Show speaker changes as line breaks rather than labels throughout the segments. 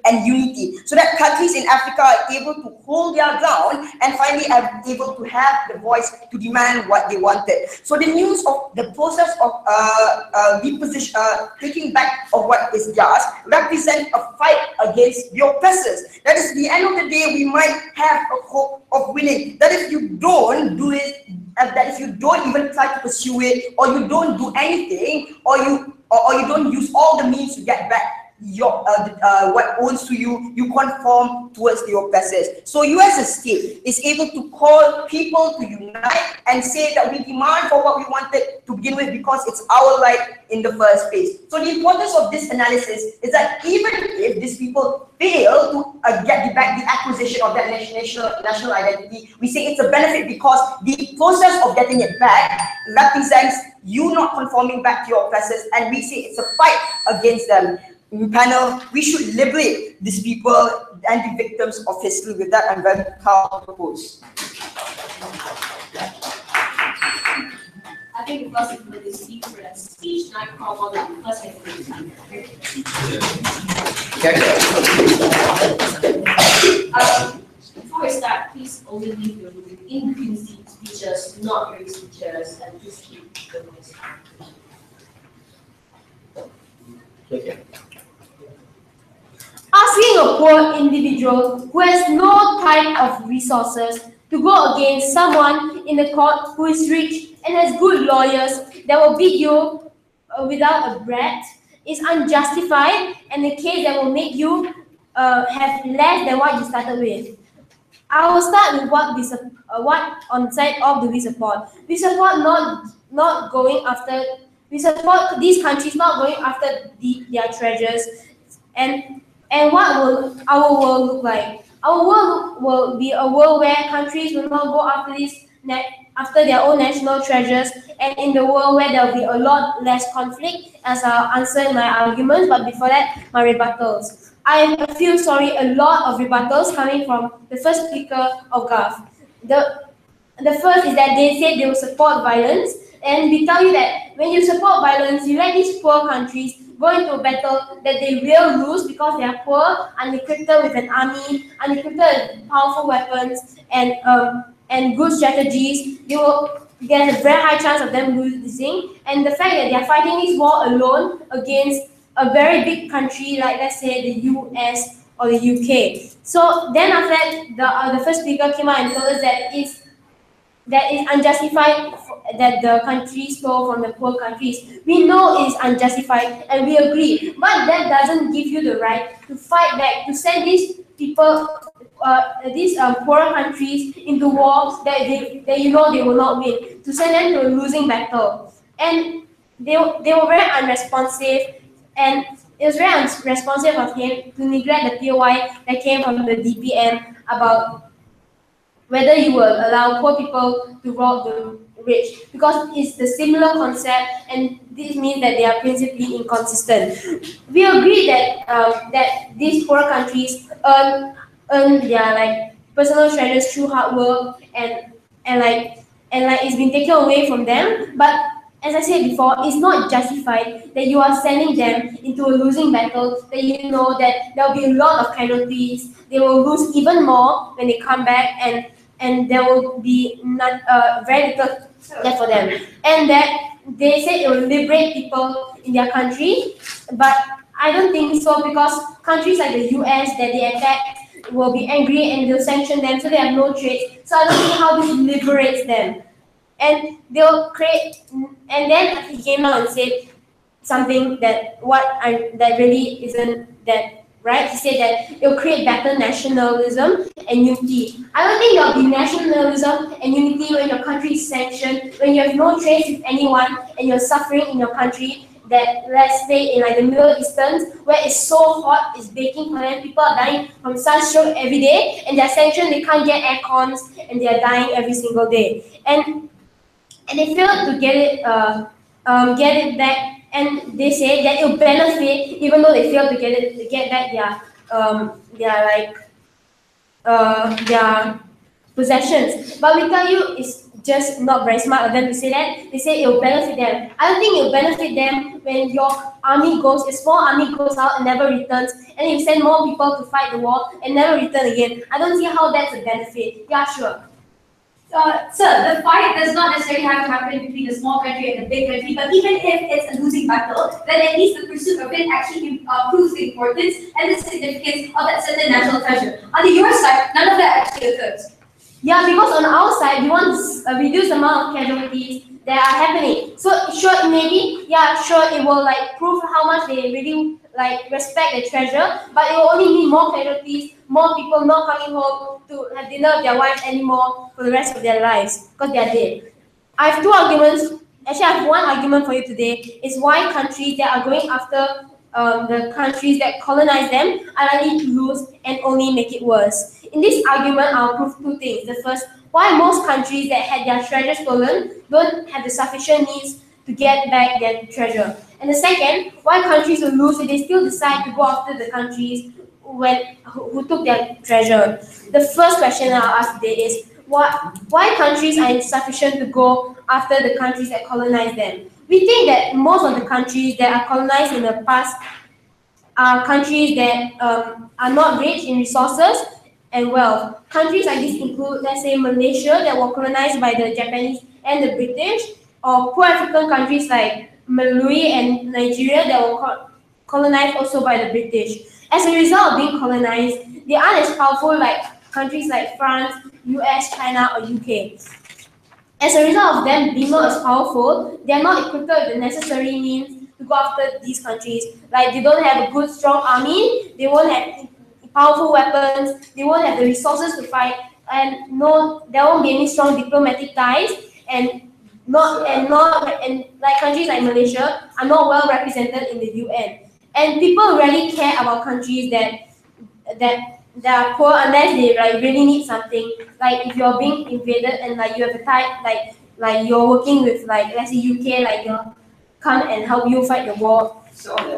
and unity, so that countries in Africa are able to hold their ground and finally are able to have the voice to demand what they wanted. So the news of the process of reposition, taking back of what is theirs, represent a fight against the oppressors. That is, the end of the day, we might have a hope of winning. That if you don't do it, that if you don't even try to pursue it, or you don't do anything, or you don't use all the means to get back your what owns to you, you conform towards the oppressors. So you as a state is able to call people to unite and say that we demand for what we wanted to begin with because it's our right in the first place. So the importance of this analysis is that even if these people fail to get back the acquisition of that national identity, we say it's a benefit because the process of getting it back represents you not conforming back to your oppressors, and we say it's a fight against them. Panel, we should liberate these people and the victims of history. With that, I'm very proud to propose.
I think because it was a secret speech, and I call on the first before we start, please only leave your room in between speeches, not during speeches, and please keep the voice.
Okay.
Asking a poor individual who has no type of resources to go against someone in the court who is rich and has good lawyers that will beat you without a breath is unjustified, and the case that will make you have less than what you started with. I will start with what on side of we support. We support not going after. We support these countries not going after their treasures, and what will our world look like? Our world will be a world where countries will not go after their own national treasures, and in the world where there will be a lot less conflict, as I'll answer my arguments, but before that, my rebuttals. I feel a lot of rebuttals coming from the first speaker of GAF. The first is that they said they will support violence, and we tell you that when you support violence, you let these poor countries go into a battle that they will lose because they are poor, unequipped with an army, unequipped with powerful weapons and good strategies. There's a very high chance of them losing, and the fact that they are fighting this war alone against a very big country like, let's say, the US or the UK. So then after that, the first speaker came out and told us that it's unjustified that the countries stole from the poor countries. We know it's unjustified and we agree, but that doesn't give you the right to fight back, to send these people, these poorer countries into wars that you know they will not win, to send them to a losing battle. And they were very unresponsive, and it was very unresponsive of him to neglect the POI that came from the DPM about whether you will allow poor people to rob the rich, because it's the similar concept, and this means that they are principally inconsistent. We agree that that these poor countries earn their personal treasures through hard work, and it's been taken away from them. But as I said before, it's not justified that you are sending them into a losing battle, that you know that there will be a lot of casualties. They will lose even more when they come back, and there will be very little left for them. And that they say it will liberate people in their country, but I don't think so, because countries like the US that they attack will be angry and they'll sanction them, so they have no trade. So I don't see how this liberates them. And they'll create, and then he came out and said something that really isn't that right. He said that it will create better nationalism and unity. I don't think there will be nationalism and unity when your country is sanctioned, when you have no trade with anyone and you're suffering in your country. That, let's say, in the Middle Eastern, where it's so hot, it's baking for them, people are dying from sunstroke every day, and they're sanctioned, they can't get air cons, and they're dying every single day. And they failed to get it back, and they say that it'll benefit, even though they failed to get back their possessions. But we tell you, it's just not very smart of them to say that. They say it will benefit them. I don't think it will benefit them when your small army goes out and never returns, and you send more people to fight the war and never return again. I don't see how that's a benefit. Yeah, sure.
Sir, the fight does not necessarily have to happen between the small country and the big country, but even if it's a losing battle, then at least the pursuit of it actually proves the importance and the significance of that certain national treasure. On your side, none of that actually occurs.
Yeah, because on our side, we want to reduce the amount of casualties that are happening. So sure, maybe, yeah, sure, it will like prove how much they really like respect the treasure, but it will only mean more casualties, more people not coming home to have dinner with their wives anymore for the rest of their lives because they are dead. I have two arguments. Actually, I have one argument for you today. Is why countries that are going after the countries that colonize them are likely to lose and only make it worse. In this argument, I'll prove two things. The first, why most countries that had their treasure stolen don't have the sufficient means to get back their treasure. And the second, why countries will lose if they still decide to go after the countries who took their treasure. The first question I'll ask today is, why countries are insufficient to go after the countries that colonize them? We think that most of the countries that are colonized in the past are countries that are not rich in resources and wealth. Countries like this include, let's say, Malaysia that were colonized by the Japanese and the British, or poor African countries like Malawi and Nigeria that were colonized also by the British. As a result of being colonized, they aren't as powerful like countries like France, US, China, or UK. As a result of them being not as powerful, they are not equipped with the necessary means to go after these countries. Like, they don't have a good, strong army, they won't have powerful weapons, they won't have the resources to fight, and there won't be any strong diplomatic ties, and like countries like Malaysia are not well represented in the UN. And people rarely care about countries that are poor unless they like really need something. Like if you're being invaded and like you have a tie, like you're working with like, let's say, UK, like they'll come and help you fight the war.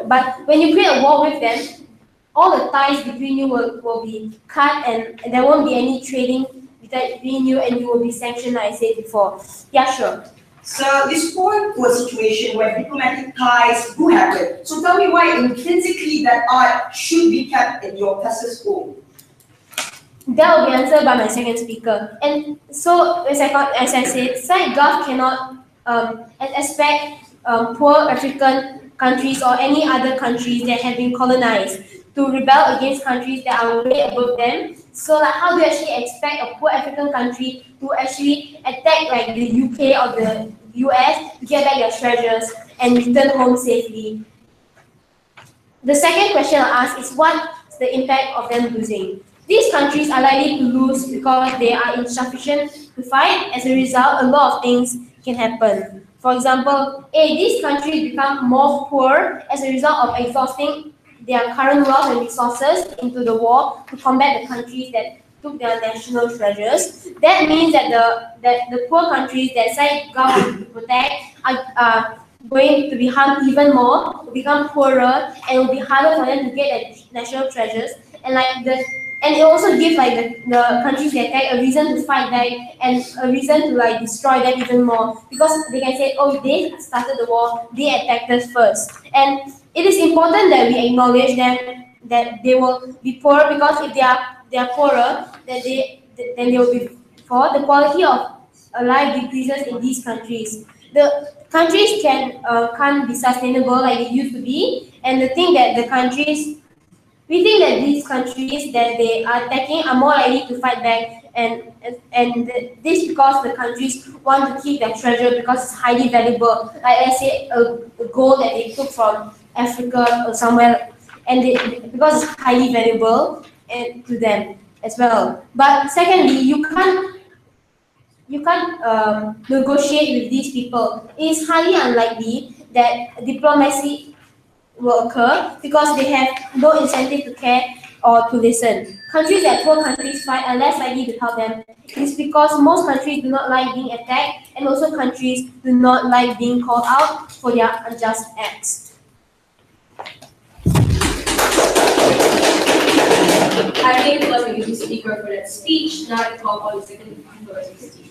But when you create a war with them, all the ties between you will be cut, and there won't be any trading between you, and you will be sanctioned, like I said before. Yeah, sure.
So this point to a situation where diplomatic ties do happen. So tell me why intrinsically that art should be kept in your pastor's home.
That will be answered by my second speaker. And so, as I said, side Gulf cannot expect poor African countries or any other countries that have been colonized to rebel against countries that are way above them. So, like, how do you actually expect a poor African country to actually attack like the UK or the US to get back their treasures and return home safely? The second question I'll ask is, what's the impact of them losing? These countries are likely to lose because they are insufficient to fight. As a result, a lot of things can happen. For example, these countries become more poor as a result of exhausting their current wealth and resources into the war to combat the countries that took their national treasures. That means that the poor countries that side Gulf to protect are going to be harmed even more, will become poorer, and it will be harder for them to get their national treasures. And it also gives like the countries they attack a reason to fight back and a reason to like destroy them even more, because they can say, oh, they started the war, they attacked us first. And it is important that we acknowledge them, that they will be poor, because if they are poorer, then they will be poor. The quality of life decreases in these countries. The countries can't be sustainable like they used to be, and we think that these countries that they are attacking are more likely to fight back, and this because the countries want to keep their treasure because it's highly valuable. Like, let's say a gold that they took from Africa or somewhere, and because it's highly valuable and to them as well. But secondly, you can't negotiate with these people. It is highly unlikely that diplomacy will occur because they have no incentive to care or to listen. Countries that poor countries fight are less likely to help them. It's because most countries do not like being attacked, and also countries do not like being called out for their unjust acts.
I think it was a good speaker for that speech. Now I call on the second speaker to speak.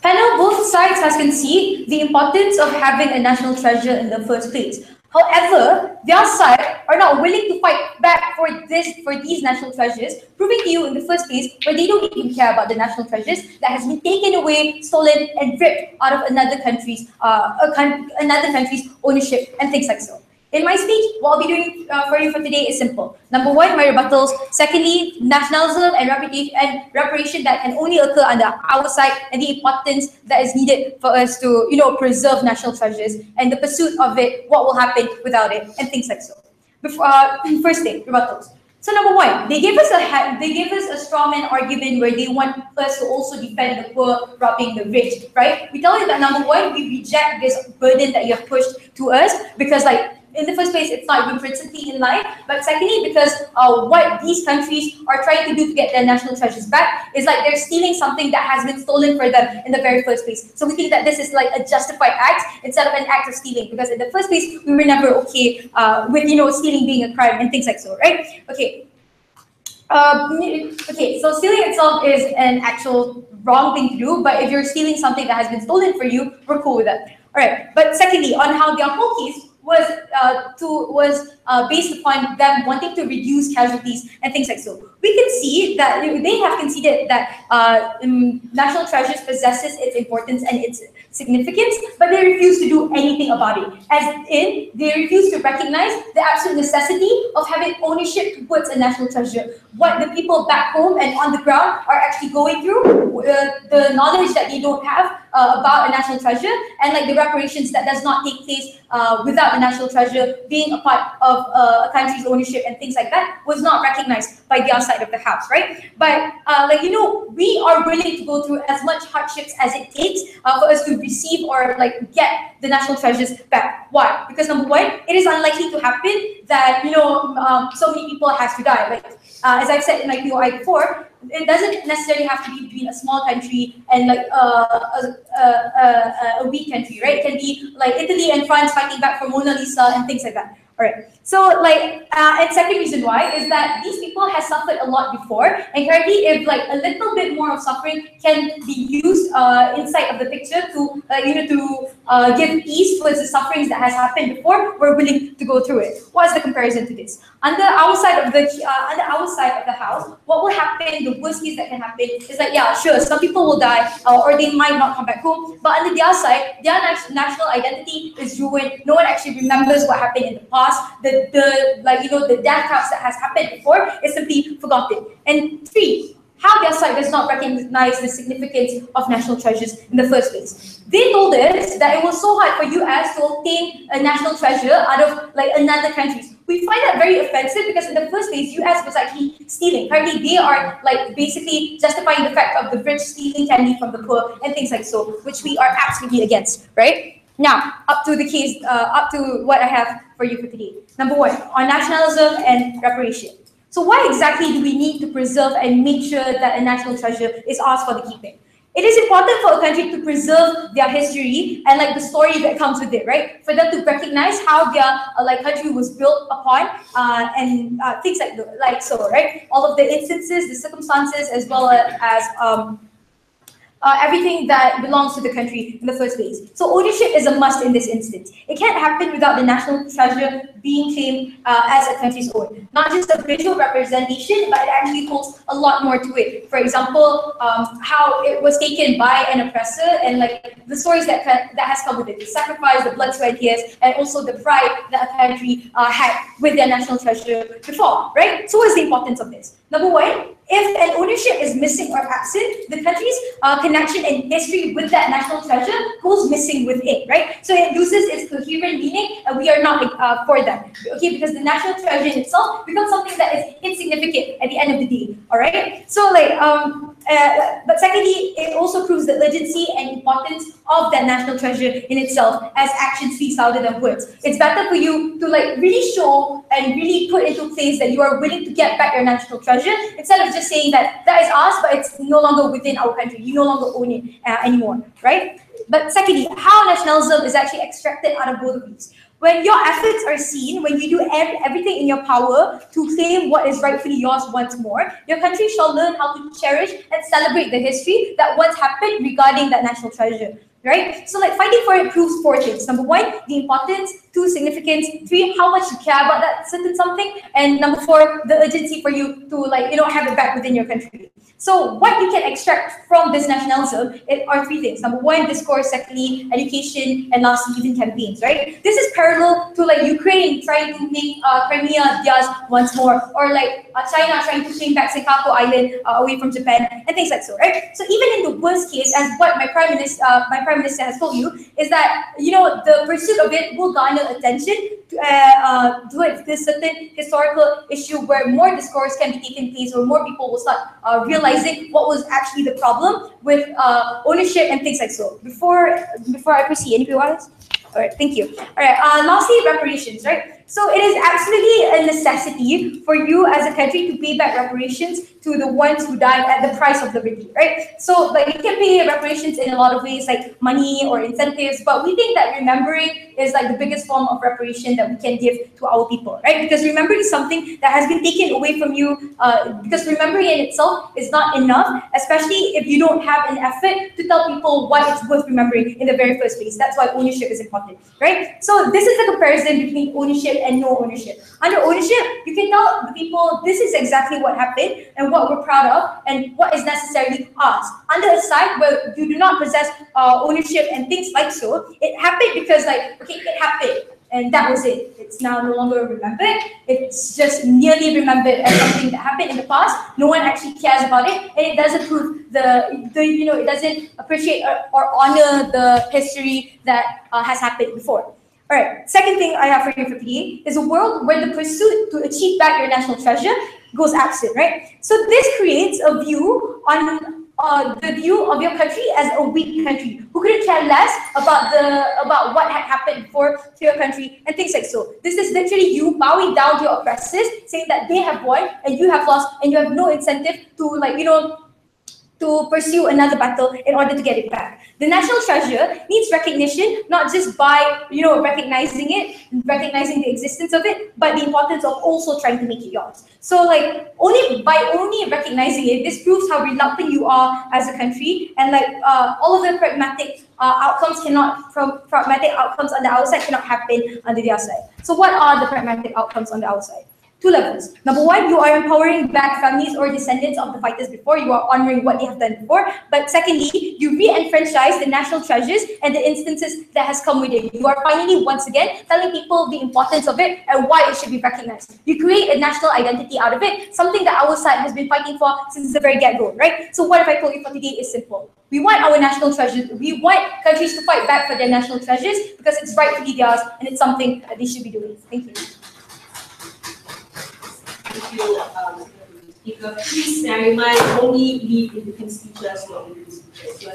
Panel, both sides has conceded the importance of having a national treasure in the first place. However, their side are not willing to fight back for these national treasures, proving to you in the first place where they don't even care about the national treasures that has been taken away, stolen, and ripped out of another country's ownership and things like so. In my speech, what I'll be doing for you for today is simple. Number one, my rebuttals. Secondly, nationalism and reparation that can only occur under our side, and the importance that is needed for us to, preserve national treasures and the pursuit of it, what will happen without it, and things like so. First thing, rebuttals. So number one, they gave us a strawman argument where they want us to also defend the poor robbing the rich, right? We tell you that number one, we reject this burden that you have pushed to us because in the first place, it's not even principally in line. But secondly, because what these countries are trying to do to get their national treasures back is they're stealing something that has been stolen for them in the very first place. So we think that this is a justified act instead of an act of stealing, because in the first place, we were never okay with stealing being a crime and things like so, right? Okay. So stealing itself is an actual wrong thing to do, but if you're stealing something that has been stolen for you, we're cool with that. All right. But secondly, on how their whole case was based upon them wanting to reduce casualties and things like so. We can see that they have conceded that national treasures possesses its importance and its significance, but they refuse to do anything about it. As in, they refuse to recognize the absolute necessity of having ownership towards a national treasure. What the people back home and on the ground are actually going through, the knowledge that they don't have about a national treasure, and the reparations that does not take place without the national treasure being a part of a country's ownership and things like that, was not recognized by their side of the house, right? But we are willing to go through as much hardships as it takes for us to receive or get the national treasures back. Why? Because number one, it is unlikely to happen that so many people have to die. As I've said in my POI before, it doesn't necessarily have to be between a small country and a weak country, right? It can be Italy and France fighting back for Mona Lisa and things like that. All right. So and second reason why is that these people have suffered a lot before, and currently if a little bit more of suffering can be used inside of the picture to give ease towards the sufferings that has happened before, we're willing to go through it. What is the comparison to this? Under our side of the house, what will happen, the worst case that can happen is yeah, sure, some people will die or they might not come back home, but under their side, their national identity is ruined. No one actually remembers what happened in the past. The death counts that has happened before is simply forgotten. And three, how their side does not recognize the significance of national treasures in the first place. They told us that it was so hard for US to obtain a national treasure out of another country. We find that very offensive because in the first place, US was actually stealing. Currently, they are basically justifying the fact of the rich stealing candy from the poor and things like so, which we are absolutely against, right? Now, up to the case, up to what I have for you for today. Number one, on nationalism and reparation. So why exactly do we need to preserve and make sure that a national treasure is ours for the keeping? It is important for a country to preserve their history and the story that comes with it, right? For them to recognize how their country was built upon and things so, right? All of the instances, the circumstances, as well as everything that belongs to the country in the first place. So ownership is a must in this instance. It can't happen without the national treasure being claimed as a country's own. Not just a visual representation, but it actually holds a lot more to it. For example, how it was taken by an oppressor and the stories that has come with it, the sacrifice, the blood, sweat, tears, and also the pride that a country had with their national treasure before, right? So what is the importance of this? Number one, if an ownership is missing or absent, the country's connection and history with that national treasure goes missing with it, right? So it loses its coherent meaning, and we are not for that, okay? Because the national treasure in itself becomes something that is insignificant at the end of the day, all right? So But secondly, it also proves the urgency and importance of that national treasure in itself, as action speaks louder than words. It's better for you to like really show and really put into place that you are willing to get back your national treasure, instead of just saying that that is ours, but it's no longer within our country. You no longer own it anymore, right? But secondly, how nationalism is actually extracted out of both of these. When your efforts are seen, when you do everything in your power to claim what is rightfully yours once more, your country shall learn how to cherish and celebrate the history that once happened regarding that national treasure. Right? So like fighting for it proves 4 things. Number 1, the importance. 2, significance. 3, how much you care about that certain something. And number 4, the urgency for you to like, have it back within your country. So what you can extract from this nationalism are 3 things. Number 1, discourse. Secondly, education. And lastly, even campaigns, right? This is parallel to like Ukraine trying to make Crimea theirs once more, or like China trying to claim back Senkaku Island away from Japan, and things like so, right? So even in the worst case, as what my Prime Minister has told you, is that the pursuit of it will garner attention towards this certain historical issue where more discourse can be taken place, or more people will start realizing what was actually the problem with ownership and things like so. Before I proceed, anybody else? All right, thank you. All right, lastly, reparations, right? So it is absolutely a necessity for you as a country to pay back reparations to the ones who died at the price of liberty, right? So like we can pay reparations in a lot of ways, like money or incentives, but we think that remembering is like the biggest form of reparation that we can give to our people, right? Because remembering is something that has been taken away from you, because remembering in itself is not enough, especially if you don't have an effort to tell people why it's worth remembering in the very first place. That's why ownership is important, right? So this is the comparison between ownership and no ownership. Under ownership, you can tell the people this is exactly what happened and what we're proud of and what is necessarily ours. Under a side where you do not possess ownership and things like so, it happened because like, okay, it happened and that was it. It's now no longer remembered. It's just merely remembered as something that happened in the past. No one actually cares about it, and it doesn't prove it doesn't appreciate or honor the history that has happened before. All right, second thing I have for you for today is a world where the pursuit to achieve back your national treasure goes absent, right? So this creates a view on the view of your country as a weak country who couldn't care less about what had happened before to your country and things like so. This is literally you bowing down to your oppressors, saying that they have won and you have lost, and you have no incentive to to pursue another battle in order to get it back. The national treasure needs recognition, not just by recognizing the existence of it, but the importance of also trying to make it yours. So like only recognizing it, this proves how reluctant you are as a country, and like all of the pragmatic outcomes on the outside cannot happen on the other side. So what are the pragmatic outcomes on the outside? 2 levels. Number 1, you are empowering back families or descendants of the fighters before. You are honoring what they have done before. But secondly, you re-enfranchise the national treasures and the instances that has come with it. You are finally, once again, telling people the importance of it and why it should be recognized. You create a national identity out of it, something that our side has been fighting for since the very get-go, right? So what if I told you for today is simple. We want our national treasures. We want countries to fight back for their national treasures because it's rightfully theirs and it's something that they should be doing. Thank you.
Thank you, Speaker. Please bear in mind, only leave in between speeches, not in between speeches.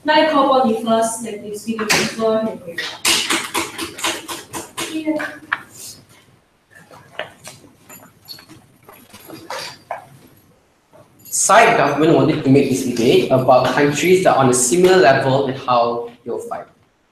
Now I call upon the first Deputy Speaker to the floor.
Side government wanted to make this debate about countries that are on a similar level and how they'll fight.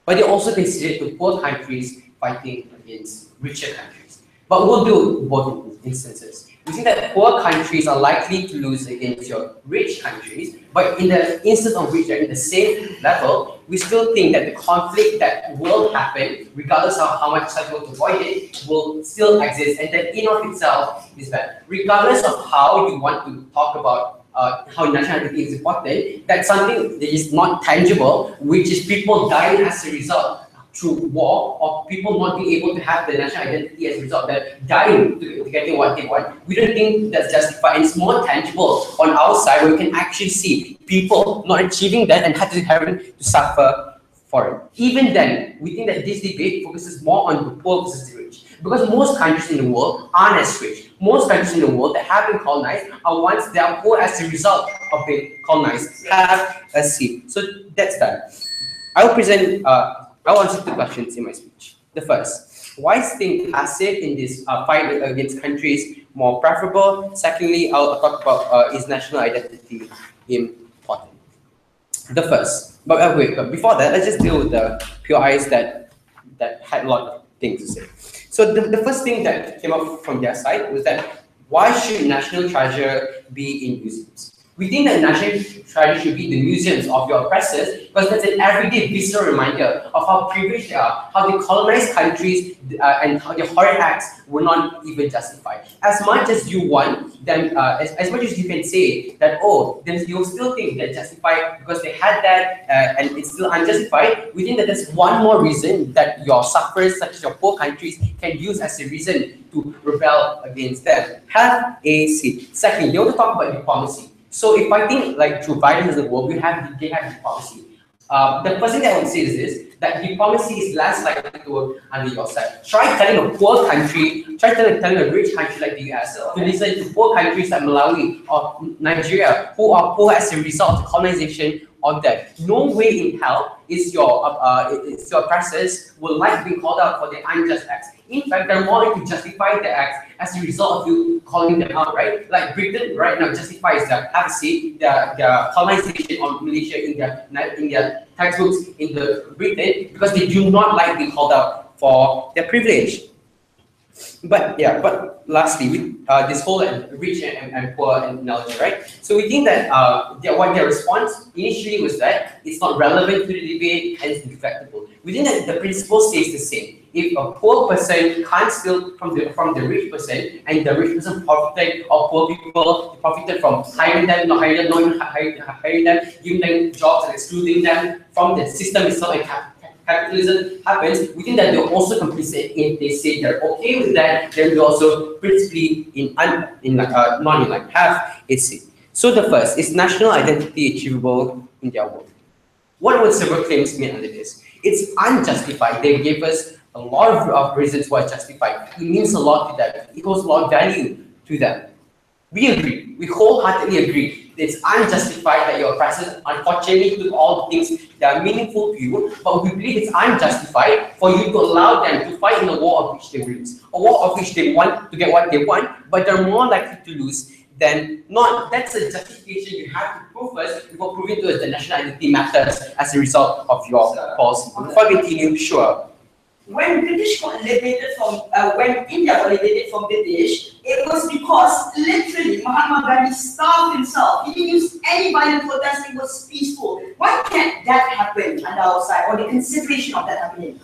But they also considered the poor countries fighting against richer countries. But we'll do both instances. We think that poor countries are likely to lose against your rich countries, but in the instance of which they're in the same level, we still think that the conflict that will happen, regardless of how much such will avoid it, will still exist, and that in of itself is bad. Regardless of how you want to talk about how national identity is important, that's something that is not tangible, which is people dying as a result through war, or people not being able to have the national identity as a result, they're dying to getting what they want. We don't think that's justified, and it's more tangible on our side where we can actually see people not achieving that and having to suffer foreign. Even then, we think that this debate focuses more on the poor versus the rich. Because most countries in the world aren't as rich. Most countries in the world that have been colonized are ones that are poor as a result of being colonized. Have a seat. So that's done. I'll answer two questions in my speech. The first, why is staying passive in this fight against countries more preferable? Secondly, I'll talk about is national identity important? The first, but wait, before that, let's just deal with the POIs that had a lot of things to say. So the first thing that came up from their side was that why should national treasure be in museums? We think that national treasure should be the museums of your oppressors because that's an everyday visceral reminder of how privileged they are, how they colonized countries and how their horrid acts were not even justified. As much as you want them, as much as you can say that, oh, then you'll still think they're justified because they had that and it's still unjustified, we think that there's one more reason that your sufferers, such as your poor countries, can use as a reason to rebel against them. Have a seat. Secondly, they also talk about diplomacy. So if I think like through violence in the world, they have diplomacy. The first thing that I want to say is this, that diplomacy is less likely to work under your side. Try telling a poor country, try telling a rich country like the US to listen to poor countries like Malawi or Nigeria who are poor as a result of colonization of them. No way in hell is your oppressors will like being called out for their unjust acts. In fact, they're more likely to justify their acts as a result of you calling them out, right? Like Britain right now justifies their their colonization of Malaysia in their textbooks in the Britain because they do not like being called out for their privilege. But yeah, but lastly, this whole rich and poor analogy, right? So we think that their response initially was that it's not relevant to the debate and it's defectable. We think that the principle stays the same. If a poor person can't steal from the rich person, and the rich person profited, or poor people profited from hiring them, not hiring them, not even hiring them, giving them jobs and excluding them from the system itself, and capitalism happens, we think that they're also complicit if they say they're okay with that, then they're also principally not in line. Have a seat. So the first is national identity achievable in their world. What would several claims mean under this? It's unjustified. They gave us a lot of reasons why it's justified. It means a lot to them. It holds a lot of value to them. We agree. We wholeheartedly agree. It's unjustified that your oppressors unfortunately took all the things that are meaningful to you, but we believe it's unjustified for you to allow them to fight in a war of which they lose, a war of which they want to get what they want, but they're more likely to lose than not. That's a justification you have to prove first before proving to us that national identity matters as a result of your policy. Before we continue, sure.
When British got liberated from, when India got liberated from British, it was because literally Mahatma Gandhi starved himself. He didn't use any violent protest. It was peaceful. Why can't that happen on our side, or the consideration of that happening?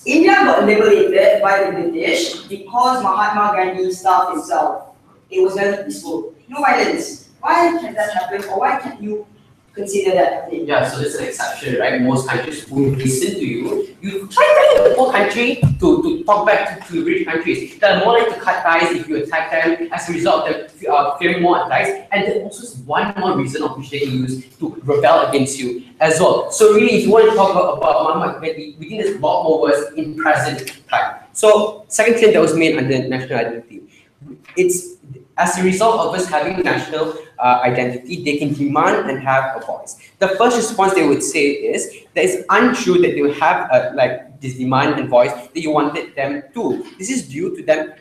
India got liberated by the British because Mahatma Gandhi starved himself. It was very peaceful. No violence. Why can that happen, or why can't you consider that happening?
Yeah, so it's an exception, right? Most countries will listen to you. You try telling the poor country to talk back to rich countries. They're more likely to cut ties if you attack them as a result of them fearing more attacks. And there also is one more reason of which they can use to rebel against you as well. So really, if you want to talk about Mahatma Gandhi, we think there's a lot more words in present time. So second claim that was made under national identity. It's as a result of us having national identity, they can demand and have a voice. The first response they would say is that it's untrue that they will have like this demand and voice that you wanted them to. This is due to them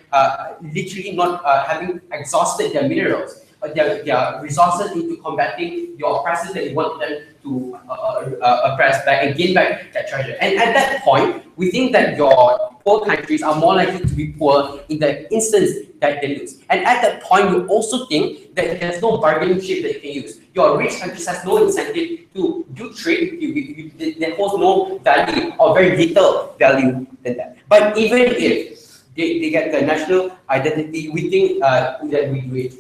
literally not having exhausted their minerals, their resources into combating your oppressors that you want them to oppress back and gain back that treasure. And at that point, we think that your poor countries are more likely to be poor in the instance that they lose. And at that point, we also think that there's no bargaining chip that you can use. Your rich countries has no incentive to do trade with you. There holds no value or very little value than that. But even if they get the national identity, we think that we do it.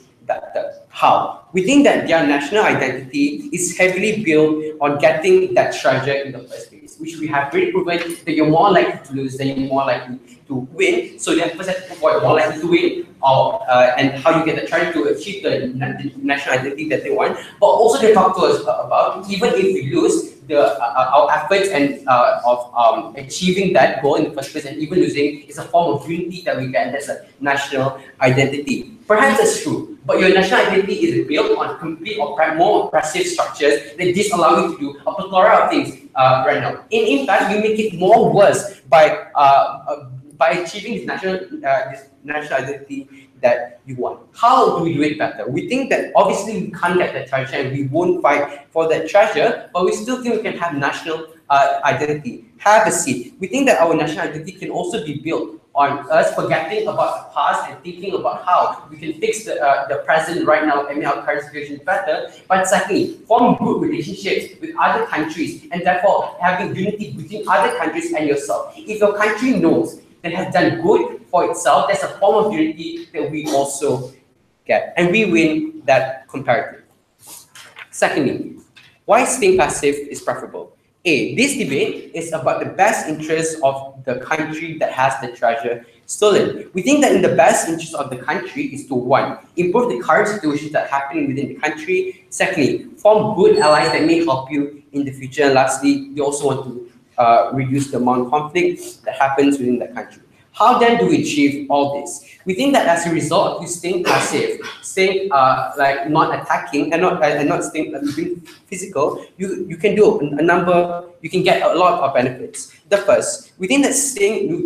How? We think that their national identity is heavily built on getting that treasure in the first place, which we have really proven that you're more likely to lose than you're more likely to win. So then first have to avoid more likely to win and how you get the trying to achieve the national identity that they want. But also they talk to us about even if we lose our efforts and of achieving that goal in the first place, and even losing is a form of unity that we get. That's a national identity. Perhaps that's true, but your national identity is built on complete or more oppressive structures that disallow you to do a plethora of things right now. In fact, you make it more worse by achieving this national identity that you want. How do we do it better? We think that obviously we can't get the treasure and we won't fight for that treasure, but we still think we can have national identity, have a seat. We think that our national identity can also be built on us forgetting about the past and thinking about how we can fix the present right now and make our current situation better. But secondly, form good relationships with other countries and therefore having unity between other countries and yourself. If your country knows that has done good for itself, that's a form of unity that we also get, and we win that comparative. Secondly, why staying passive is preferable. This debate is about the best interest of the country that has the treasure stolen. We think that in the best interest of the country is to, one, improve the current situations that are happening within the country. Secondly, form good allies that may help you in the future. And lastly, they also want to reduce the amount of conflict that happens within the country. How then do we achieve all this? We think that as a result of you staying passive, staying like not attacking and not staying being physical, you can do a number. You can get a lot of benefits. The first, we think that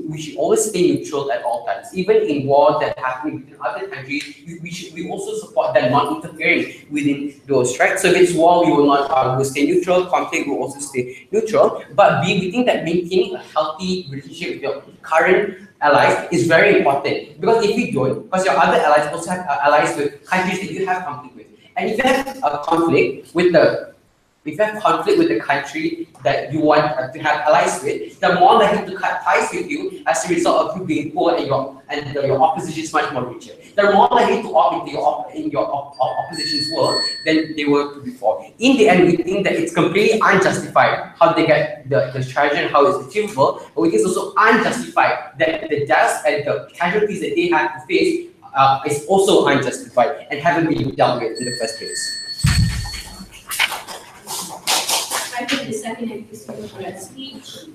we should always stay neutral at all times, even in wars that happen within other countries. We also support them not interfering within those, right? So if it's war, we will not we'll stay neutral. Conflict, will also stay neutral. But B, we think that maintaining a healthy relationship with your current allies is very important, because if you don't, because your other allies also have allies with countries that you have conflict with, and if you have a conflict with the country that you want to have allies with, they're more likely to cut ties with you as a result of you being poor and your opposition is much more richer. They're more likely to opt into your opposition's world than they were before. In the end, we think that it's completely unjustified how they get the treasure and how it's achievable, but we think it's also unjustified that the deaths and the casualties that they have to face is also unjustified and haven't been dealt with in the first place.
I think the second episode of that speech,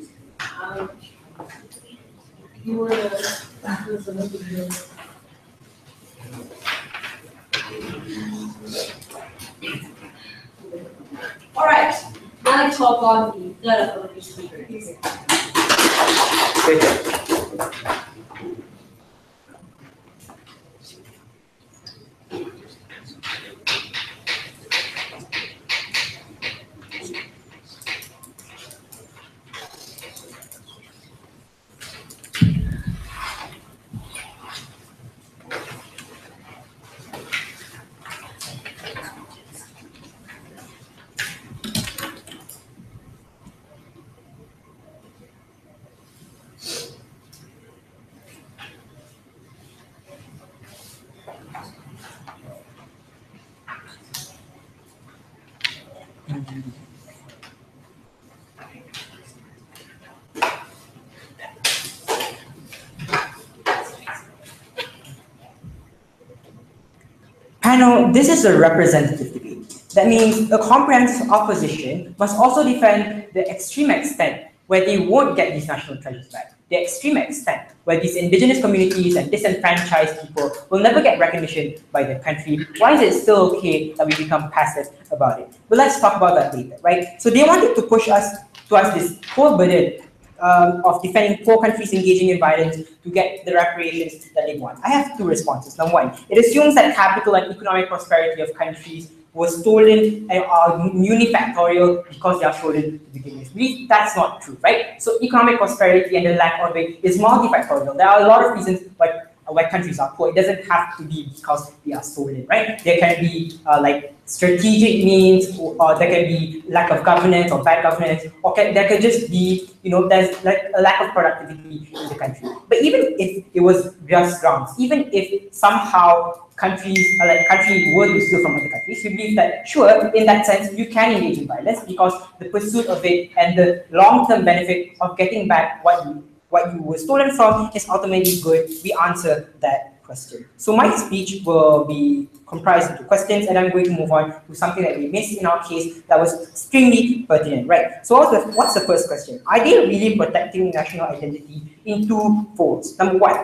you were all right. Now let's talk on the other speaker.
Panel, this is a representative debate. That means a comprehensive opposition must also defend the extreme extent where they won't get these national treasures back. The extreme extent where these indigenous communities and disenfranchised people will never get recognition by their country. Why is it still okay that we become passive about it? But let's talk about that later, right? So they wanted to push us this whole burden of defending poor countries engaging in violence to get the reparations that they want. I have two responses. Number one, it assumes that capital and economic prosperity of countries was stolen and are unifactorial because they are stolen to begin with. That's not true, right? So economic prosperity and the lack of it is multifactorial. There are a lot of reasons why countries are poor. It doesn't have to be because they are stolen, right? There can be like strategic means, or there can be lack of governance or bad governance, or there could just be, there's like a lack of productivity in the country. But even if it was just grounds, even if somehow country were to steal from other countries, we believe that sure, in that sense, you can engage in violence because the pursuit of it and the long-term benefit of getting back what you were stolen from is ultimately good. We answer that question. So my speech will be comprised into questions, and I'm going to move on to something that we missed in our case that was extremely pertinent, right? So what's the first question? Are they really protecting national identity in two folds? Number one,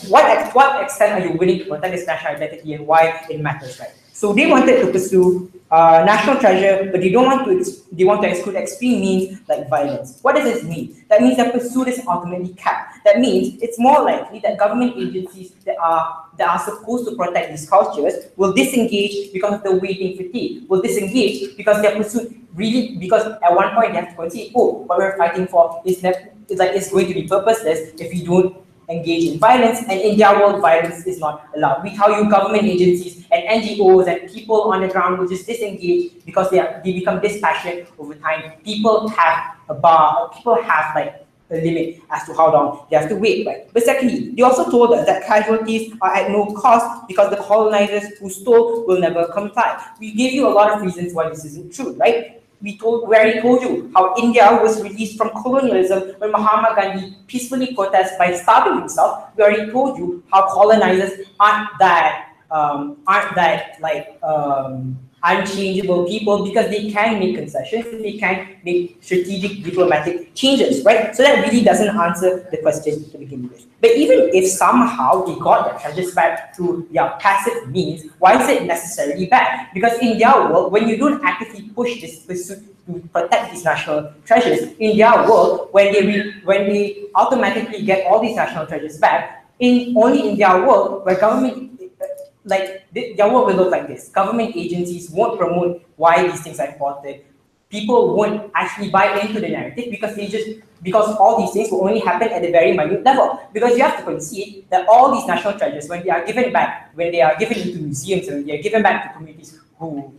what extent are you willing to protect this national identity and why it matters, right? So they wanted to pursue national treasure, but they want to exclude extreme means like violence. What does this mean? That means that pursuit is ultimately capped. That means it's more likely that government agencies that are supposed to protect these cultures will disengage because of the waiting fatigue, will disengage because their pursuit because at one point they have to concede, oh, what we're fighting for is it's going to be purposeless if we don't engage in violence, and in their world, violence is not allowed. We tell you government agencies and NGOs and people on the ground will just disengage because they become dispassionate over time. People have like a limit as to how long they have to wait, right? But secondly, they also told us that casualties are at no cost because the colonizers who stole will never comply. We gave you a lot of reasons why this isn't true, right? We already told you how India was released from colonialism when Mahatma Gandhi peacefully protested by starving himself. We already told you how colonizers aren't that unchangeable people because they can make concessions, they can make strategic diplomatic changes, right? So that really doesn't answer the question to begin with. But even if somehow they got their treasures back through their passive means, why is it necessarily bad? Because in their world, when you don't actively push this pursuit to protect these national treasures, in their world, when they automatically get all these national treasures back, only in their world where government their work will look like this. Government agencies won't promote why these things are important. People won't actually buy into the narrative because all these things will only happen at a very minute level. Because you have to concede that all these national treasures, when they are given back, when they are given into museums, when they are given back to communities who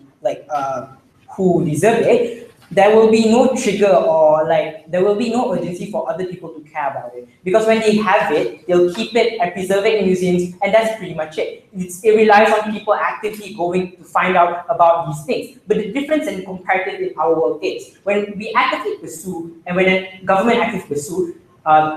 deserve it, there will be no trigger or there will be no urgency for other people to care about it. Because when they have it, they'll keep it and preserve it in museums, and that's pretty much it. It relies on people actively going to find out about these things. But the difference in comparative in our world is, when we actively pursue, and when a government actively pursue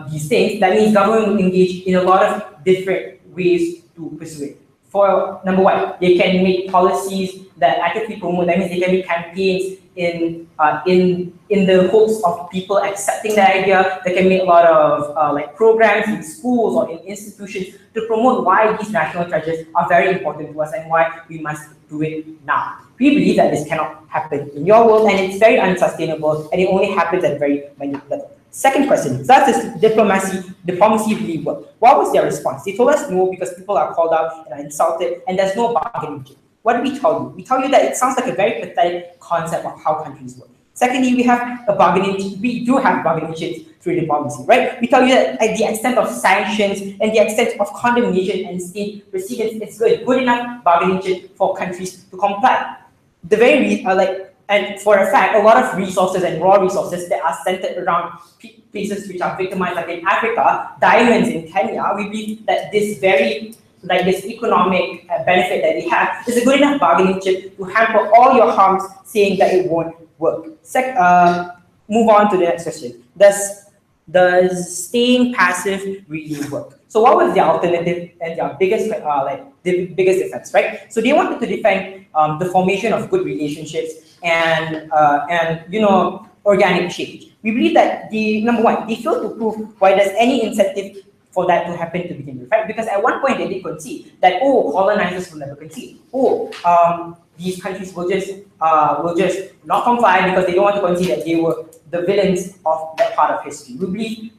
these things, that means government will engage in a lot of different ways to pursue it. For number one, they can make policies that actively promote, that means they can make campaigns in the hopes of people accepting the idea. They can make a lot of programs in schools or in institutions to promote why these national treasures are very important to us and why we must do it now. We believe that this cannot happen in your world, and it's very unsustainable, and it only happens at a very minute level. Second question, does this diplomacy really work? What was their response? They told us no because people are called out and are insulted, and there's no bargaining chip. What did we tell you? We tell you that it sounds like a very pathetic concept of how countries work. Secondly, we do have bargaining chips through diplomacy, right? We tell you that at the extent of sanctions and the extent of condemnation and state precedents, it's good enough bargaining chip for countries to comply. And for a fact, a lot of resources and raw resources that are centered around places which are victimized, like in Africa, diamonds in Kenya, we believe that this economic benefit that we have is a good enough bargaining chip to hamper all your harms, saying that it won't work. Move on to the next question. Does staying passive really work? So what was their alternative and their biggest defense, right? So they wanted to defend the formation of good relationships and organic change. We believe that number one, they failed to prove why there's any incentive for that to happen to begin with, right? Because at one point they did concede that, colonizers will never concede. These countries will just not comply because they don't want to concede that they were the villains of that part of history. We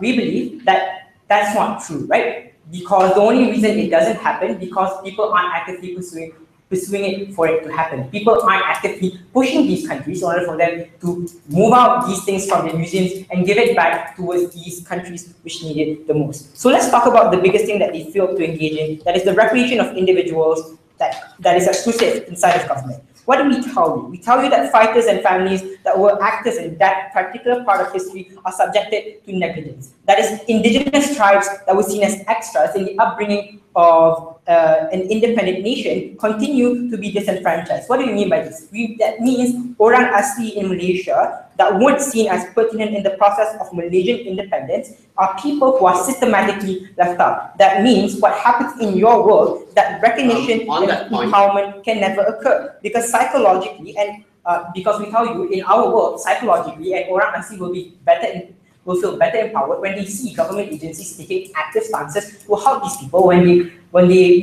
believe that that's not true, right? Because the only reason it doesn't happen because people aren't actively pursuing it for it to happen. People aren't actively pushing these countries in order for them to move out these things from the museums and give it back towards these countries which need it the most. So let's talk about the biggest thing that they failed to engage in, that is the repatriation of individuals that is exclusive inside of government. What do we tell you? We tell you that fighters and families that were actors in that particular part of history are subjected to negligence. That is, indigenous tribes that were seen as extras in the upbringing of an independent nation continue to be disenfranchised. What do you mean by this? That means orang asli in Malaysia that weren't seen as pertinent in the process of Malaysian independence are people who are systematically left out. That means what happens in your world, that recognition and empowerment can never occur, because psychologically and because we tell you in our world, psychologically, and orang asli will feel better empowered when they see government agencies taking active stances to help these people when they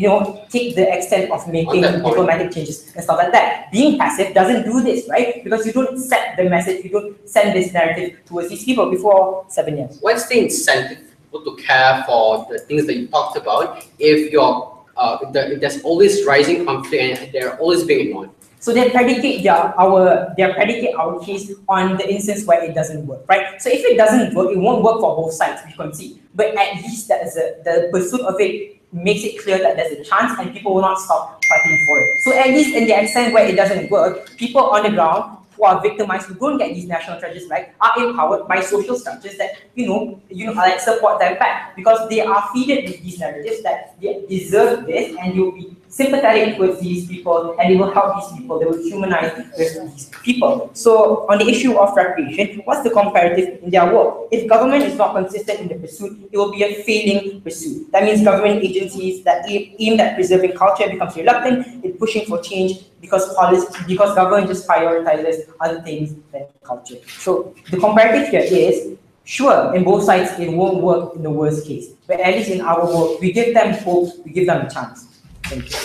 take the extent of making diplomatic changes and stuff like that. Being passive doesn't do this, right? Because you don't set the message, you don't send this narrative towards these people before 7 years.
What's the incentive to care for the things that you talked about if if there's always rising conflict and they're always being ignored?
So they predicate our case on the instance where it doesn't work, right? So if it doesn't work, it won't work for both sides, we can see. But at least the pursuit of it makes it clear that there's a chance and people will not stop fighting for it. So at least in the extent where it doesn't work, people on the ground who are victimized, who don't get these national treasures back, are empowered by social structures that like support them back, because they are fed with these narratives that they deserve this, and you'll be sympathetic with these people, and they will help these people, they will humanize with these people. So on the issue of reparation, what's the comparative in their work? If government is not consistent in the pursuit, it will be a failing pursuit. That means government agencies that aim at preserving culture becomes reluctant in pushing for change because government just prioritizes other things than culture. So the comparative here is, sure, in both sides it won't work in the worst case, but at least in our work, we give them hope, we give them a chance. Thank you.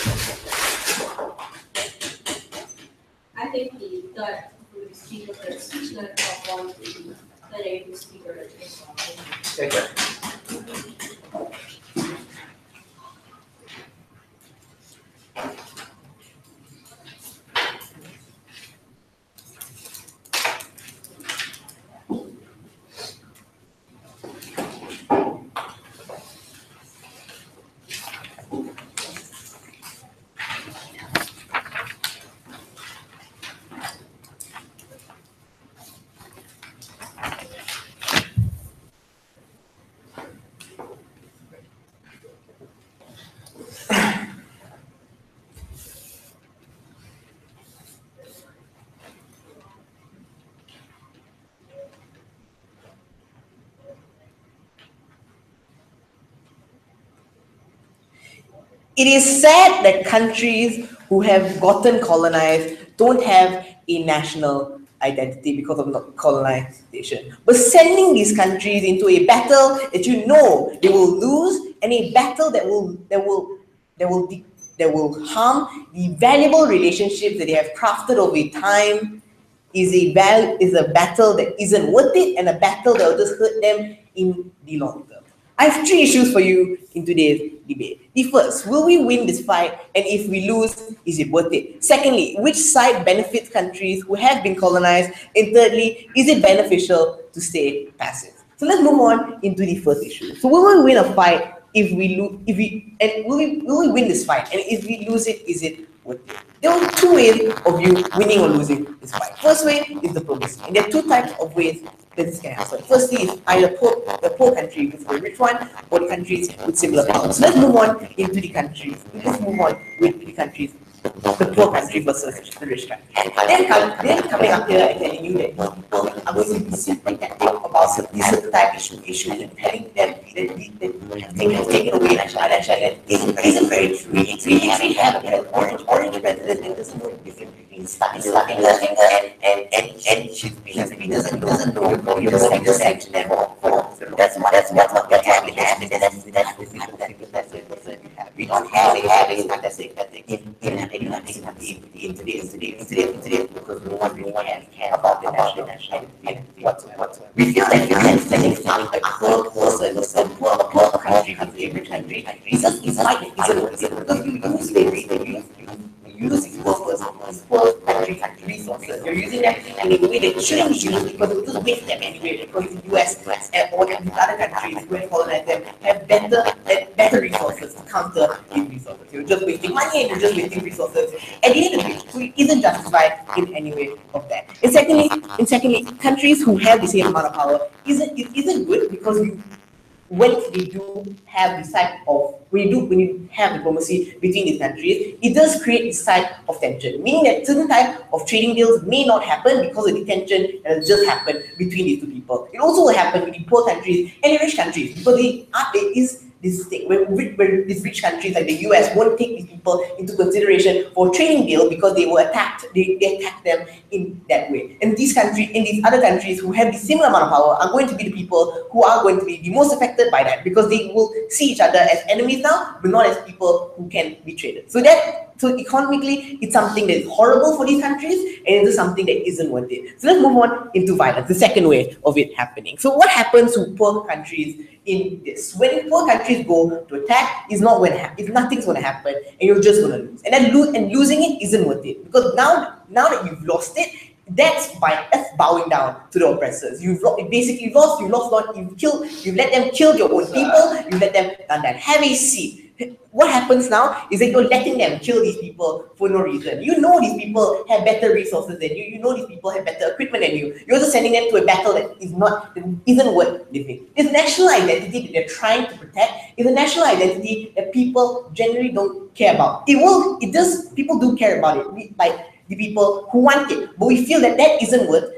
I think the third speaker speech left of one the native speaker is
Okay.
It is sad that countries who have gotten colonized don't have a national identity because of colonization. But sending these countries into a battle that they will lose, and a battle that will harm the valuable relationships that they have crafted over time is a battle that isn't worth it, and a battle that will just hurt them in the long term. I have 3 issues for you in today's debate. The first, will we win this fight? And if we lose, is it worth it? Secondly, which side benefits countries who have been colonized? And thirdly, is it beneficial to stay passive? So let's move on into the first issue. So will we win a fight if we lose? Will we win this fight? And if we lose it, is it worth it? There are 2 ways of you winning or losing this fight. First way is diplomacy. And there are 2 types of ways that this can happen. Firstly, is either the poor country with the rich one, or the countries with similar powers. So let's move on into the countries. Let's move on with the countries, the poor country versus the rich country. Then coming up here and telling you that I'm going to be sympathetic about this type of issue and telling them that taking away national identity isn't very true. We have an orange president that doesn't know the difference between slapping the finger and shooting. Doesn't know you're the sanction and that's what happening. We don't have a statistic in today because no one care about the national identity whatsoever. We feel like it's not a closer country with every country. It's like you use country resources. You're using them in a way that you shouldn't be used because it just waste them anyway. Because the US and all the other countries who have colonized them have better resources to counter these resources. You're just wasting money and you're just wasting resources. At the end of it, so it isn't justified in any way of that. And secondly, countries who have the same amount of power isn't good because when they do have this type of, when you have diplomacy between these countries, it does create this type of tension, meaning that certain type of trading deals may not happen because of the tension that has just happened between these two people. It also will happen with the poor countries and the rich countries, because there is this thing where these rich countries like the US won't take these people into consideration for a trading deal because they were attacked, they attacked them in that way. And these countries, and these other countries who have the similar amount of power are going to be the people who are going to be the most affected by that, because they will see each other as enemies now, but not as people who can be traded. So economically, it's something that is horrible for these countries, and it is something that isn't worth it. So let's move on into violence, the second way of it happening. So what happens to poor countries in this? When poor countries go to attack, it's not going to happen. If nothing's going to happen, and you're just going to lose. And then losing it isn't worth it, because now that you've lost it, that's bowing down to the oppressors. You've basically lost. You've let them kill your own people. You've let them have a seat. What happens now is that you're letting them kill these people for no reason. You know these people have better resources than you. You know these people have better equipment than you. You're just sending them to a battle that isn't worth living. This national identity that they're trying to protect is a national identity that people generally don't care about. People do care about it, like the people who want it, but we feel that isn't worth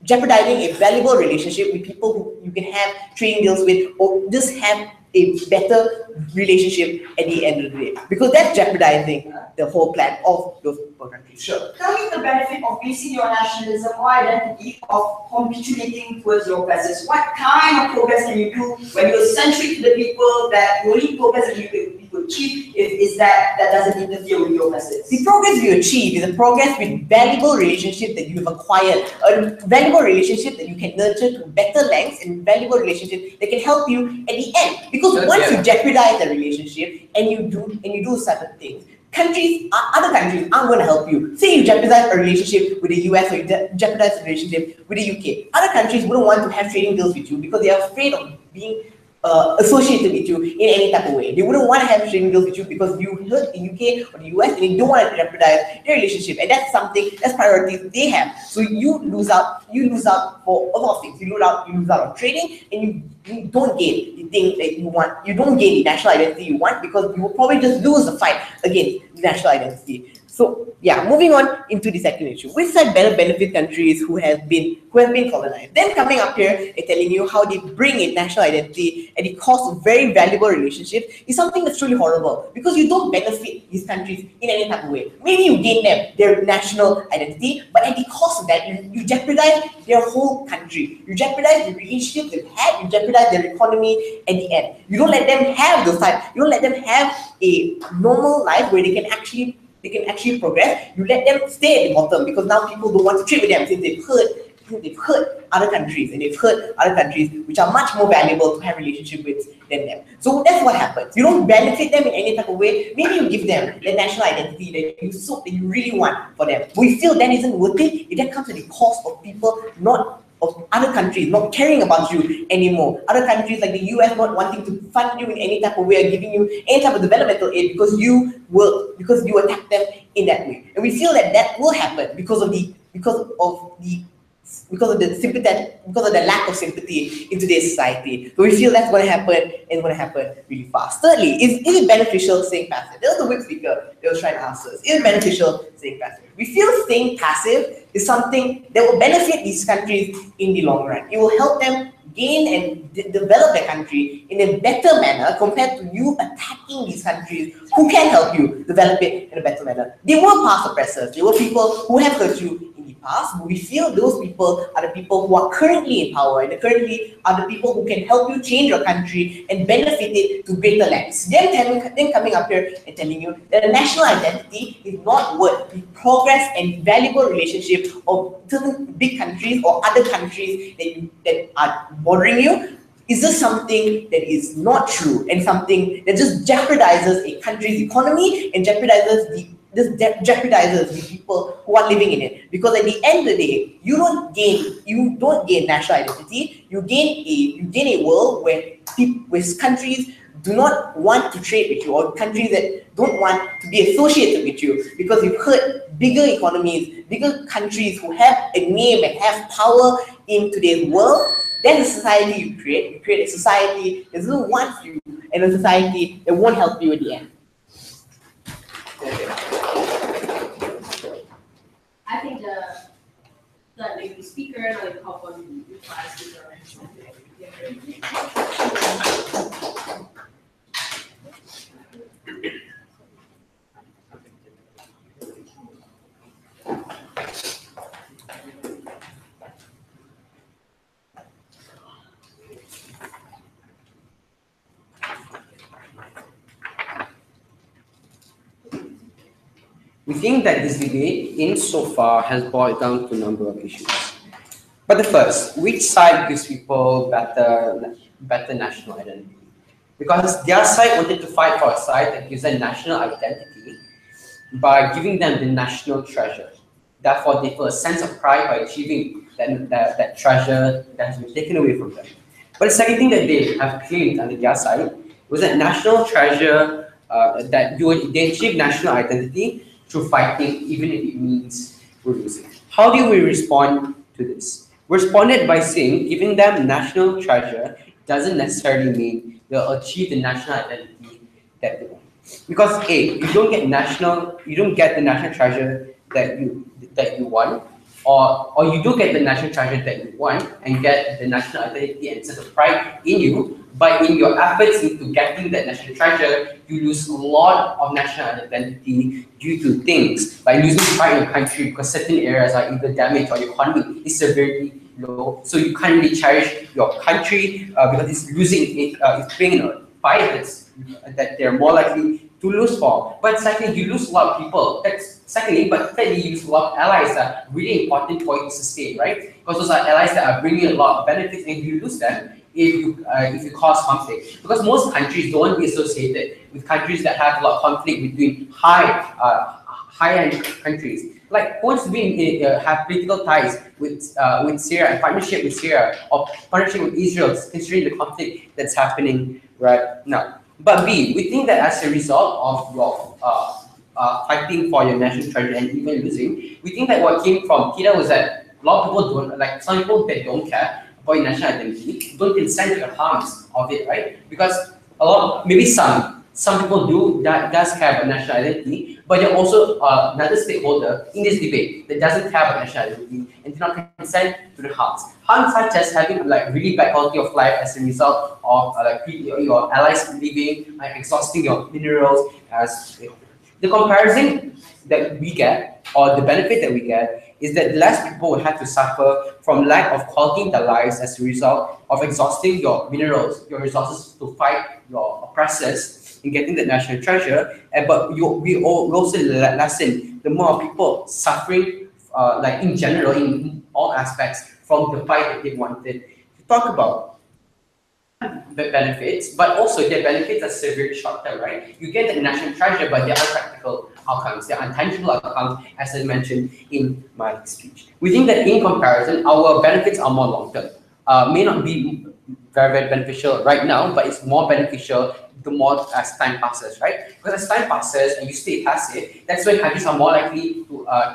jeopardizing a valuable relationship with people who you can have trading deals with, or just have a better relationship at the end of the day, because that's jeopardizing the whole plan of those poor countries.
Sure. Coming to the benefit of basing your nationalism or identity of capitulating towards your oppressors, what kind of progress can you do when you're centric to the people, that the only progress that you could achieve is that doesn't interfere with your oppressors?
The progress you achieve is a progress with valuable relationship that you have acquired, a valuable relationship that you can nurture to better lengths, and valuable relationship that can help you at the end. Because once you jeopardize the relationship and you do certain things, other countries aren't going to help you. Say you jeopardize a relationship with the US, or you jeopardize a relationship with the UK. Other countries wouldn't want to have trading deals with you because they are afraid of being associated with you in any type of way. They wouldn't want to have trading deals with you because you hurt the UK or the US, and they don't want to jeopardize their relationship. And that's priorities they have. So you lose out for a lot of things. You lose out on trading, and you don't gain the thing that you want. You don't gain the national identity you want, because you will probably just lose the fight against the national identity. So yeah, moving on into the second issue. Which side better benefit countries who have been colonized? Then coming up here and telling you how they bring in national identity at the cost of very valuable relationships is something that's truly horrible, because you don't benefit these countries in any type of way. Maybe you gain them their national identity, but at the cost of that, you jeopardize their whole country. You jeopardize the relationships they've had. You jeopardize their economy at the end. You don't let them have those types. You don't let them have a normal life where they can actually progress. You let them stay at the bottom, because now people don't want to trade with them since they've hurt other countries, and they've hurt other countries which are much more valuable to have a relationship with than them. So that's what happens. You don't benefit them in any type of way. Maybe you give them the national identity that you really want for them. But we feel that isn't worth it if that comes at the cost of people of other countries not caring about you anymore. Other countries like the US not wanting to fund you in any type of way, or giving you any type of developmental aid because you attack them in that way. And we feel that will happen because of the lack of sympathy in today's society. So we feel that's going to happen, and it's going to happen really fast. Thirdly, is it beneficial staying passive? That was the whip speaker that was trying to ask us. Is it beneficial staying passive? We feel staying passive is something that will benefit these countries in the long run. It will help them gain and develop their country in a better manner compared to you attacking these countries who can help you develop it in a better manner. They were past oppressors. They were people who have hurt you in the past, but we feel those people are the people who are currently in power, and currently are the people who can help you change your country and benefit it to greater lengths. Them coming up here and telling you that a national identity is not worth the progress and valuable relationship of certain big countries or other countries that are bordering you, is just something that is not true, and something that just jeopardizes a country's economy and jeopardizes the people who are living in it. Because at the end of the day, you don't gain national identity. You gain a world where countries do not want to trade with you, or countries that don't want to be associated with you, because you've hurt bigger economies, bigger countries who have a name and have power in today's world. That's the society you create. You create a society that doesn't want you, and a society that won't help you at the end.
I think the speaker now will call for the reply speaker.
We think that this debate, insofar, has boiled down to a number of issues. But the first, which side gives people better national identity? Because their side wanted to fight for a side that gives them national identity by giving them the national treasure. Therefore, they feel a sense of pride by achieving that treasure that has been taken away from them. But the second thing that they have claimed on their side was that national treasure, they achieve national identity through fighting, even if it means we're losing. How do we respond to this? We responded by saying giving them national treasure doesn't necessarily mean they'll achieve the national identity that they want. Because A, you don't get the national treasure that you want, or you do get the national treasure that you want and get the national identity and sense of pride in you, but in your efforts into getting that national treasure, you lose a lot of national identity due to things like losing pride in your country because certain areas are either damaged or your economy is severely low. So you can't really cherish your country because it's losing it, it's playing in a fight that they're more likely to lose for. But secondly, you lose a lot of people. But thirdly, you lose a lot of allies that are really important for you to sustain, right? Because those are allies that are bringing a lot of benefits, and you lose them if you cause conflict. Because most countries don't want to be associated with countries that have a lot of conflict between high-end countries. Like who wants to have political ties with Syria and partnership with Syria or partnership with Israel, considering the conflict that's happening right now. But B, we think that as a result of your fighting for your national treasure and even losing, we think that what came from Kira was that a lot of people don't, like some people that don't care about your national identity, don't consent to the harms of it, right? Because maybe some people does care about national identity, but you're also another stakeholder in this debate that doesn't care about national identity and do not consent to the harms. Harms such as having like really bad quality of life as a result of your allies leaving, exhausting your minerals. As the comparison that we get, or the benefit that we get, is that less people will have to suffer from lack of quality in their lives as a result of exhausting your minerals, your resources to fight your oppressors in getting the national treasure. But we also lessen the more people suffering, like in general, in all aspects, from the fight that they wanted to talk about. The benefits, but also their benefits are severe short term, right? You get the national treasure, but there are practical outcomes, there are intangible outcomes, as I mentioned in my speech. We think that in comparison, our benefits are more long term. May not be very, very beneficial right now, but it's more beneficial the more as time passes, right? Because as time passes and you stay passive, that's when countries are more likely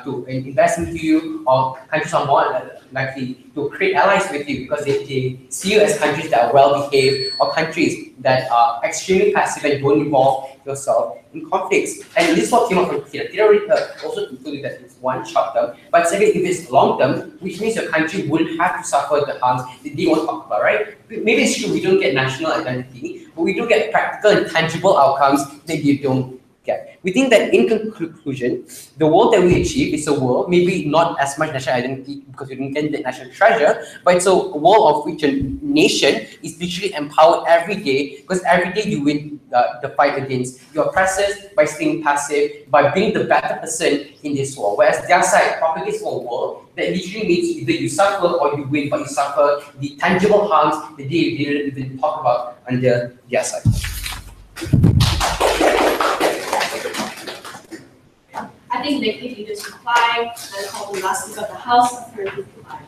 to invest into you, or countries are more likely to create allies with you because they see you as countries that are well behaved, or countries that are extremely passive and don't involve yourself in conflicts. And this is what came out from Kira. Kira also concluded that it's one short term, but second, if it's long term, which means your country wouldn't have to suffer the harms that they won't talk about, right? Maybe it's true we don't get national identity, but we do get practical and tangible outcomes that you don't get. We think that in conclusion, the world that we achieve is a world, maybe not as much national identity because we didn't get the national treasure, but it's a world of which a nation is literally empowered every day, because every day you win the fight against your oppressors by staying passive, by being the better person in this world. Whereas their side propagates for a world that literally means either you suffer or you win, but you suffer the tangible harms that they didn't even talk about under their side.
I think they give you this reply and call the last speaker of the House for reply.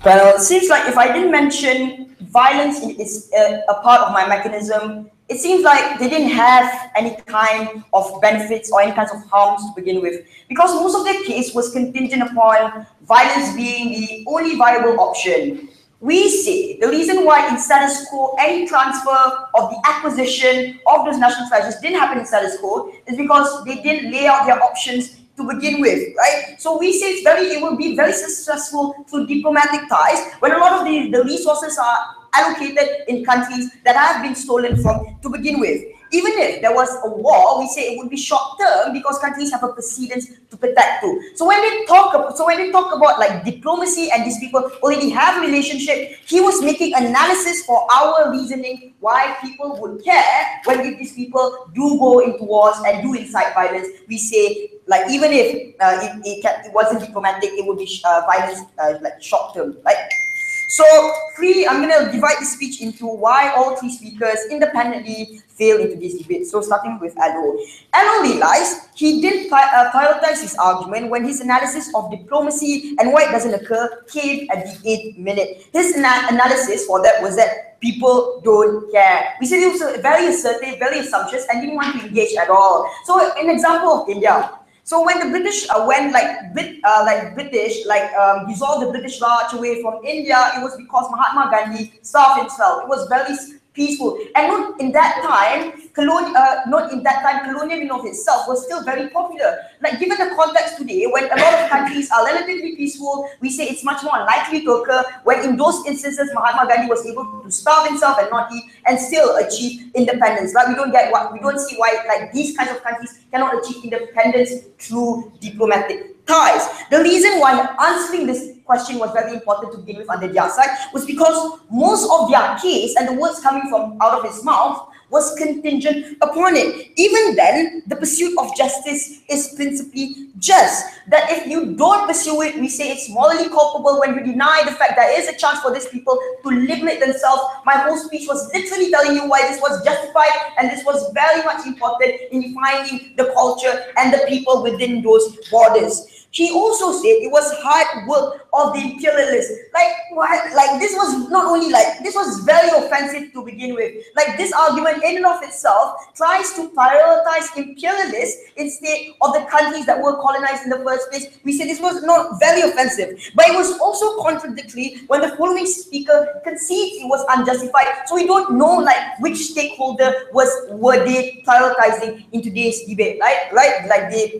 Well, it seems like if I didn't mention violence is a part of my mechanism, it seems like they didn't have any kind of benefits or any kinds of harms to begin with, because most of their case was contingent upon violence being the only viable option. We say the reason why in status quo any transfer of the acquisition of those national treasures didn't happen in status quo is because they didn't lay out their options to begin with, right? So we say it will be very successful through diplomatic ties when a lot of the resources are allocated in countries that have been stolen from to begin with. Even if there was a war, we say it would be short term because countries have a precedence to protect too. So when they talk about like diplomacy and these people already have relationship, he was making analysis for our reasoning why people would care when these people do go into wars and do incite violence. We say like even if it wasn't diplomatic, it would be violence like short term, right? So I'm going to divide the speech into why all three speakers independently fail into this debate. So starting with Alo. Alo realized he didn't prioritize his argument when his analysis of diplomacy and why it doesn't occur came at the 8th minute. His analysis for that was that people don't care. We said he was very assertive, very assumptuous, and didn't want to engage at all. So an example of India. So when the British dissolved the British Raj away from India, it was because Mahatma Gandhi starved himself. It was very peaceful, and not in that time, colonial in of itself was still very popular. Like given the context today, when a lot of countries are relatively peaceful, we say it's much more unlikely to occur. When in those instances, Mahatma Gandhi was able to starve himself and not eat and still achieve independence. Like we don't see why like these kinds of countries cannot achieve independence through diplomatic ties. The reason why answering this question was very important to begin with under their side was because most of their case and the words coming from out of his mouth was contingent upon it. Even then, the pursuit of justice is principally just. That if you don't pursue it, we say it's morally culpable when you deny the fact there is a chance for these people to liberate themselves. My whole speech was literally telling you why this was justified, and this was very much important in defining the culture and the people within those borders. He also said it was hard work of the imperialists. Like what? Like this was not only like this was very offensive to begin with. Like this argument in and of itself tries to prioritize imperialists instead of the countries that were colonized in the first place. We say this was not very offensive, but it was also contradictory when the following speaker concedes it was unjustified. So we don't know like which stakeholder were they prioritizing in today's debate, right? Like they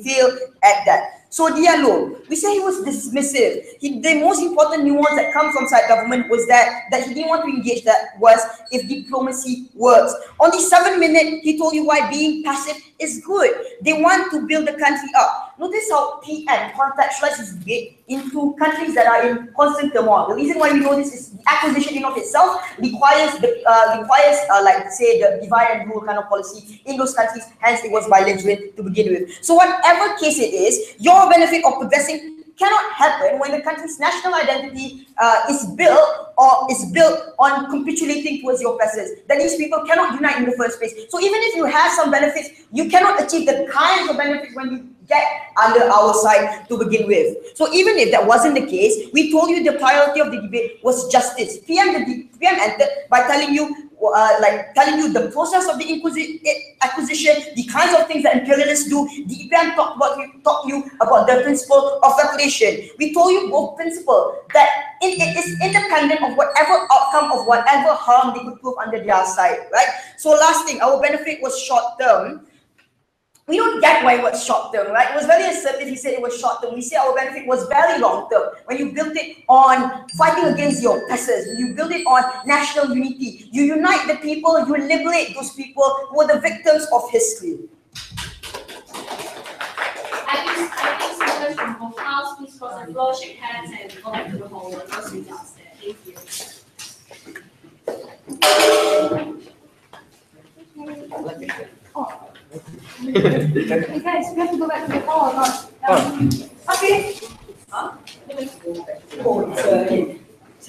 failed at that. So Diallo, we say he was dismissive. The most important nuance that comes from side government was that he didn't want to engage that was if diplomacy works. On the 7 minute, he told you why being passive is good. They want to build the country up. Notice how PM contextualizes debate into countries that are in constant turmoil. The reason why we know this is the acquisition in of itself requires like say the divide and rule kind of policy in those countries. Hence, it was belligerent to begin with. So whatever case it is, your benefit of progressing cannot happen when the country's national identity is built on capitulating towards your oppressors. That these people cannot unite in the first place. So even if you have some benefits, you cannot achieve the kinds of benefits when you get under our side to begin with. So even if that wasn't the case, we told you the priority of the debate was justice. PM entered by telling you the process of the acquisition, the kinds of things that imperialists do. The EPM taught you about the principle of reparation. We told you both principle that it is independent of whatever outcome of whatever harm they could prove under their side, right? So last thing, our benefit was short term. We don't get why it was short term, right? It was very assertive. He said it was short term. We say our benefit was very long term. When you built it on fighting against your oppressors, when you build it on national unity, you unite the people, you liberate those people who were the victims of history.
I think speakers from both house, please cross the floor, shake hands, and go back to the hall. Those who downstairs. Thank you.
Hey guys, we have to go back to the hall or not? Okay. Huh?
Oh, it's